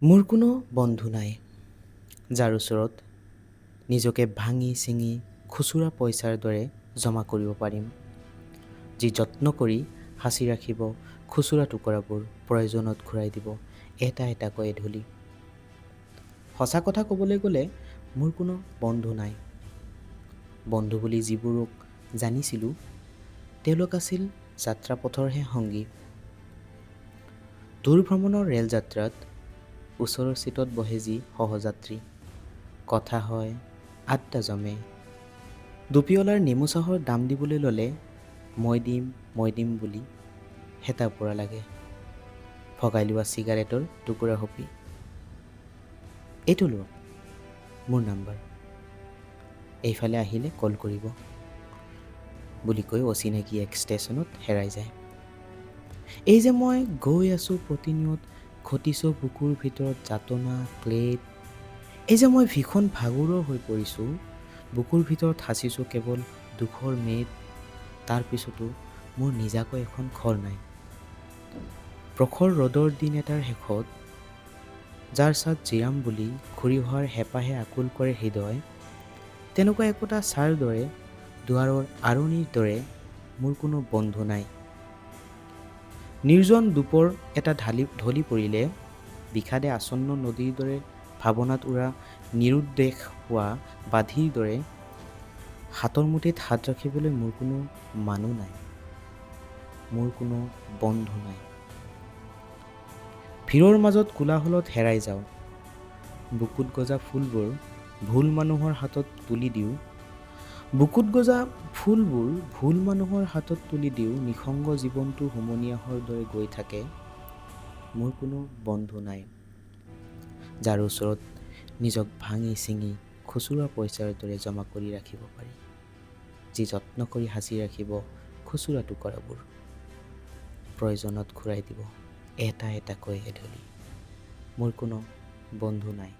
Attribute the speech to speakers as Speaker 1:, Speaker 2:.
Speaker 1: মোৰ কোনো বন্ধু নাই যাৰ ওচৰত নিজকে ভাঙি চিঙি খুচুৰা পইচাৰ দৰে জমা কৰিব পাৰিম, যি যত্ন কৰি সাঁচি ৰাখিব খুচুৰা টুকুৰাবোৰ প্ৰয়োজনত ঘূৰাই দিব এটা এটাকৈ এঢলি। সঁচা কথা ক'বলৈ গ'লে মোৰ কোনো বন্ধু নাই। বন্ধু বুলি যিবোৰক জানিছিলোঁ তেওঁলোক আছিল যাত্ৰাপথৰহে সংগী। দূৰ ভ্ৰমণৰ ৰেল যাত্ৰাত ওচৰৰ চিটত বহে যি সহযাত্ৰী, কথা হয়, আড্ডা জমে। দুপিয়লাৰ নেমু চাহৰ দাম দিবলৈ ল'লে মই দিম বুলি হেতা পৰা লাগে। ভগাই লোৱা চিগাৰেটৰ টুকুৰা সপি, এইটো লওক মোৰ নাম্বাৰ, এইফালে আহিলে কল কৰিব বুলি কৈ অচিনাকি এক ষ্টেচনত হেৰাই যায়। এই যে মই গৈ আছোঁ প্ৰতিনিয়ত, ঘটিছোঁ বুকুৰ ভিতৰত যাতনা ক্লেদ। এই যে মই ভীষণ ভাগৰুৱা হৈ পৰিছোঁ, বুকুৰ ভিতৰত সাঁচিছোঁ কেৱল দুখৰ মেদ। তাৰ পিছতো মোৰ নিজাকৈ এখন ঘৰ নাই। প্ৰখৰ ৰ'দৰ দিন এটাৰ শেষত যাৰ ছাঁত জিৰাম বুলি ঘূৰি অহাৰ হেঁপাহে আকুল কৰে হৃদয়, তেনেকুৱা একোটা ছাঁৰ দৰে দুৱাৰৰ আৰণিৰ দৰে মোৰ কোনো বন্ধু নাই। নিৰ্জন দুপৰ এটা ঢলি পৰিলে বিষাদে আসন্ন নদীৰ দৰে ভাৱনাত উৰা নিৰুদ্দেশ হোৱা বাধিৰ দৰে হাতৰ মুঠিত হাত ৰাখিবলৈ মোৰ কোনো মানুহ নাই, মোৰ কোনো বন্ধু নাই। ভিৰৰ মাজত কোলাহলত হেৰাই যাওঁ, বুকুত গজা ফুলবোৰ ভুল মানুহৰ হাতত তুলি দিওঁ। বুকুত গজা ফুলবোৰ ভুল মানুহৰ হাতত তুলি দিওঁ, নিসংগ জীৱনটো হুমনিয়াহৰ দৰে গৈ থাকে। মোৰ কোনো বন্ধু নাই যাৰ ওচৰত নিজক ভাঙি চিঙি খুচুৰা পইচাৰ দৰে জমা কৰি ৰাখিব পাৰি, যি যত্ন কৰি সাঁচি ৰাখিব খুচুৰা টুকুৰাবোৰ প্ৰয়োজনত ঘূৰাই দিব এটা এটাকৈ এঢলি। মোৰ কোনো বন্ধু নাই।